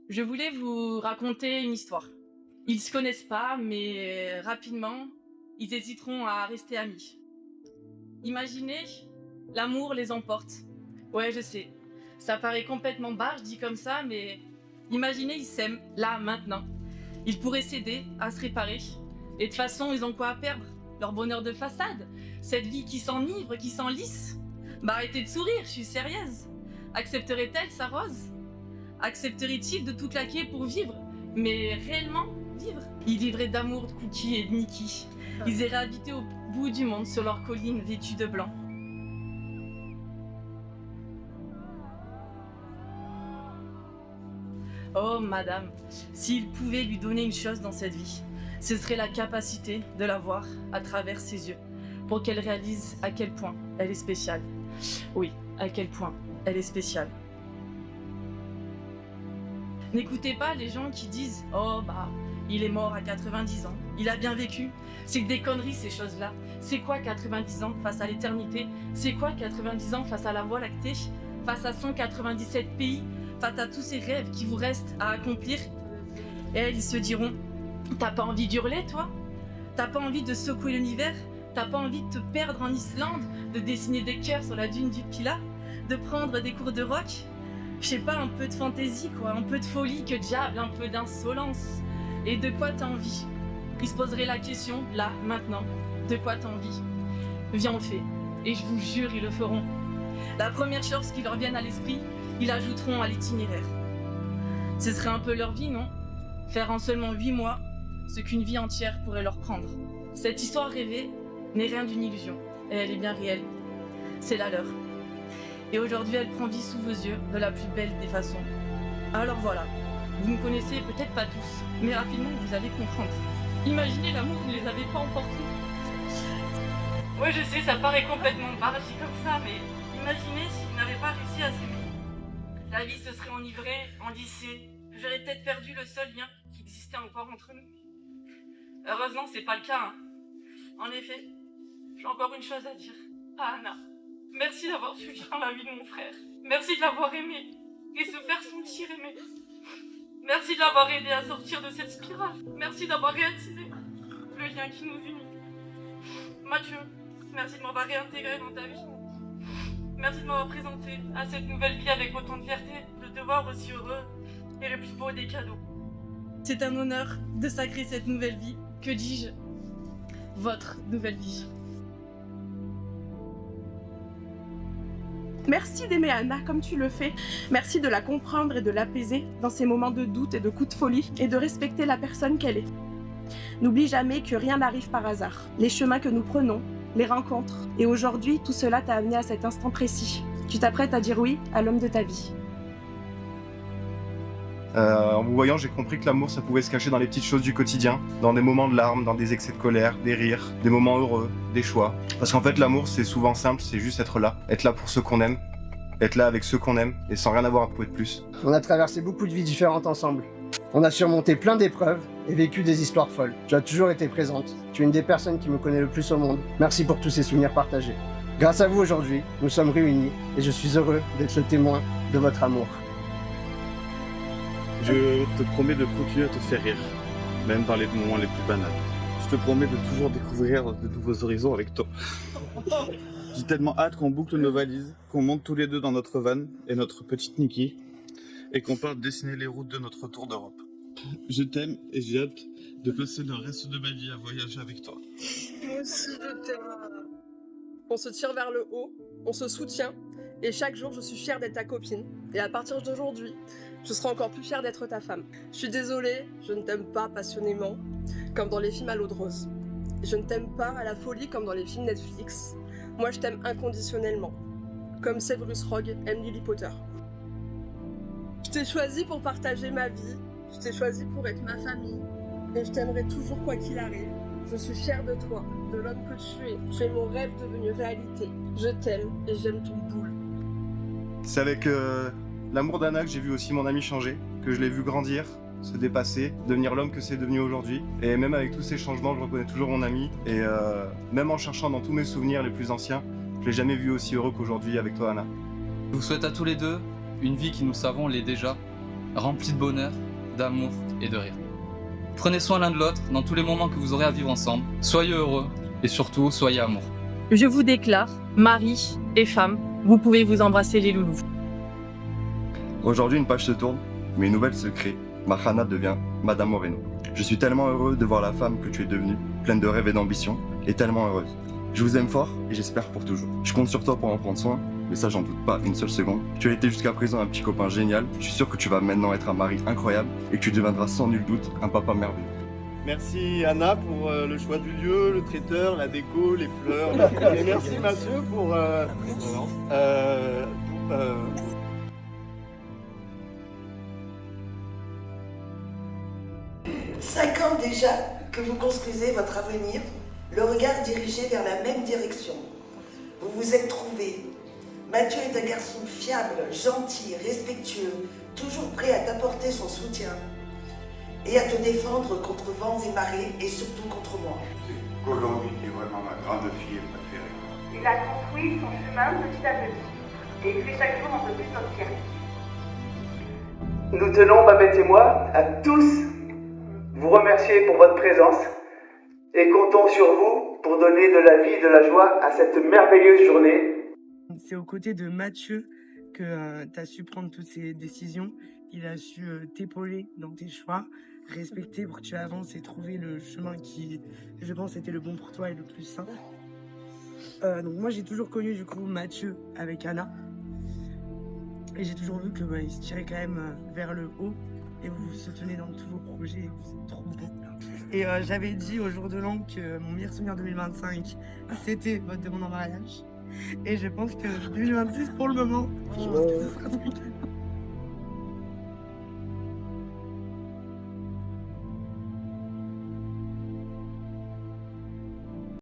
Je voulais vous raconter une histoire. Ils se connaissent pas, mais rapidement, ils hésiteront à rester amis. Imaginez, l'amour les emporte. Ouais, je sais, ça paraît complètement barge dit comme ça, mais imaginez, ils s'aiment, là, maintenant. Ils pourraient s'aider à se réparer. Et de toute façon, ils ont quoi à perdre? Leur bonheur de façade? Cette vie qui s'enivre, qui s'enlisse? Bah arrêtez de sourire, je suis sérieuse. Accepterait-elle sa rose? Accepterait-il de tout claquer pour vivre? Mais réellement vivre? Ils vivraient d'amour, de cookies et de Niki. Ils iraient habiter au bout du monde sur leur colline vêtue de blanc. Oh madame, s'il pouvait lui donner une chose dans cette vie, ce serait la capacité de la voir à travers ses yeux, pour qu'elle réalise à quel point elle est spéciale. Oui, à quel point elle est spéciale. N'écoutez pas les gens qui disent « Oh bah, il est mort à 90 ans, il a bien vécu ». C'est que des conneries ces choses-là. C'est quoi 90 ans face à l'éternité? C'est quoi 90 ans face à la Voie lactée? Face à 197 pays? Face à tous ces rêves qui vous restent à accomplir? Et elles, ils se diront « T'as pas envie d'hurler, toi? T'as pas envie de secouer l'univers? T'as pas envie de te perdre en Islande? De dessiner des cœurs sur la dune du Pilat? De prendre des cours de rock? Je sais pas, un peu de fantaisie, quoi, un peu de folie, que diable, un peu d'insolence. Et de quoi t'as envie? Ils se poseraient la question, là, maintenant. De quoi t'as envie? Viens, on fait. Et je vous jure, ils le feront. La première chose qui leur vienne à l'esprit, ils l'ajouteront à l'itinéraire. Ce serait un peu leur vie, non? Faire en seulement 8 mois ce qu'une vie entière pourrait leur prendre. Cette histoire rêvée n'est rien d'une illusion, et elle est bien réelle. C'est la leur. Et aujourd'hui, elle prend vie sous vos yeux de la plus belle des façons. Alors voilà, vous me connaissez peut-être pas tous, mais rapidement vous allez comprendre. Imaginez l'amour ne les avait pas emportés. Ouais, je sais, ça paraît complètement barge dit comme ça, mais imaginez s'ils n'avaient pas réussi à s'aimer. La vie se serait enivrée, enlissée. J'aurais peut-être perdu le seul lien qui existait encore entre nous. Heureusement, c'est pas le cas, hein. En effet, j'ai encore une chose à dire. À Anna. Merci d'avoir suivi dans la vie de mon frère. Merci de l'avoir aimé et se faire sentir aimé. Merci de l'avoir aidé à sortir de cette spirale. Merci d'avoir réactivé le lien qui nous unit. Mathieu, merci de m'avoir réintégré dans ta vie. Merci de m'avoir présenté à cette nouvelle vie avec autant de fierté, de te voir aussi heureux et le plus beau des cadeaux. C'est un honneur de sacrer cette nouvelle vie. Que dis-je? Votre nouvelle vie. Merci d'aimer Anna comme tu le fais. Merci de la comprendre et de l'apaiser dans ces moments de doute et de coups de folie et de respecter la personne qu'elle est. N'oublie jamais que rien n'arrive par hasard. Les chemins que nous prenons, les rencontres. Et aujourd'hui, tout cela t'a amené à cet instant précis. Tu t'apprêtes à dire oui à l'homme de ta vie. En vous voyant, j'ai compris que l'amour, ça pouvait se cacher dans les petites choses du quotidien, dans des moments de larmes, dans des excès de colère, des rires, des moments heureux, des choix. Parce qu'en fait, l'amour, c'est souvent simple, c'est juste être là pour ceux qu'on aime, être là avec ceux qu'on aime, et sans rien avoir à prouver de plus. On a traversé beaucoup de vies différentes ensemble. On a surmonté plein d'épreuves et vécu des histoires folles. Tu as toujours été présente. Tu es une des personnes qui me connaît le plus au monde. Merci pour tous ces souvenirs partagés. Grâce à vous aujourd'hui, nous sommes réunis et je suis heureux d'être le témoin de votre amour. Je te promets de continuer à te faire rire, même dans les moments les plus banals. Je te promets de toujours découvrir de nouveaux horizons avec toi. J'ai tellement hâte qu'on boucle nos valises, qu'on monte tous les deux dans notre van et notre petite Niki, et qu'on parte dessiner les routes de notre tour d'Europe. Je t'aime et j'ai hâte de passer le reste de ma vie à voyager avec toi. Moi aussi, je t'aime. On se tire vers le haut, on se soutient, et chaque jour, je suis fière d'être ta copine. Et à partir d'aujourd'hui, je serai encore plus fière d'être ta femme. Je suis désolée, je ne t'aime pas passionnément, comme dans les films à l'eau de rose. Je ne t'aime pas à la folie, comme dans les films Netflix. Moi, je t'aime inconditionnellement, comme Severus Rogue aime Lily Potter. Je t'ai choisi pour partager ma vie, je t'ai choisi pour être ma famille, et je t'aimerai toujours quoi qu'il arrive. Je suis fière de toi, de l'homme que tu es. Tu es mon rêve devenu réalité. Je t'aime et j'aime ton boule. C'est avec l'amour d'Anna que j'ai vu aussi mon ami changer, que je l'ai vu grandir, se dépasser, devenir l'homme que c'est devenu aujourd'hui. Et même avec tous ces changements, je reconnais toujours mon ami. Et même en cherchant dans tous mes souvenirs les plus anciens, je l'ai jamais vu aussi heureux qu'aujourd'hui avec toi, Anna. Je vous souhaite à tous les deux une vie qui, nous savons, l'est déjà, remplie de bonheur, d'amour et de rire. Prenez soin l'un de l'autre dans tous les moments que vous aurez à vivre ensemble. Soyez heureux et surtout, soyez amour. Je vous déclare, mari et femme, vous pouvez vous embrasser les loulous. Aujourd'hui, une page se tourne, mais une nouvelle se crée. Mahana devient Madame Moreno. Je suis tellement heureux de voir la femme que tu es devenue, pleine de rêves et d'ambition, et tellement heureuse. Je vous aime fort et j'espère pour toujours. Je compte sur toi pour en prendre soin, mais ça j'en doute pas une seule seconde. Tu as été jusqu'à présent un petit copain génial, je suis sûr que tu vas maintenant être un mari incroyable et que tu deviendras sans nul doute un papa merveilleux. Merci Anna pour le choix du lieu, le traiteur, la déco, les fleurs. Et merci Mathieu pour... 5 ans déjà que vous construisez votre avenir, le regard dirigé vers la même direction. Vous vous êtes trouvés. Mathieu est un garçon fiable, gentil, respectueux, toujours prêt à t'apporter son soutien et à te défendre contre vents et marées et surtout contre moi. Colombie est vraiment ma grande fille préférée. Il a construit son chemin petit à petit et il fait chaque jour un peu plus notre fierté. Nous tenons, Babette et moi, à tous vous remercier pour votre présence et comptons sur vous pour donner de la vie et de la joie à cette merveilleuse journée. C'est aux côtés de Mathieu que tu as su prendre toutes ces décisions. Il a su t'épauler dans tes choix, respecter pour que tu avances et trouver le chemin qui, je pense, était le bon pour toi et le plus sain. Donc moi, j'ai toujours connu du coup Mathieu avec Anna. Et j'ai toujours vu que il se tirait quand même vers le haut. Et vous vous soutenez dans tous vos projets, c'est trop beau. Et j'avais dit au jour de l'an que mon meilleur souvenir 2025, c'était votre demande en mariage. Et je pense que 2026, pour le moment, je pense que ce sera ce week-end.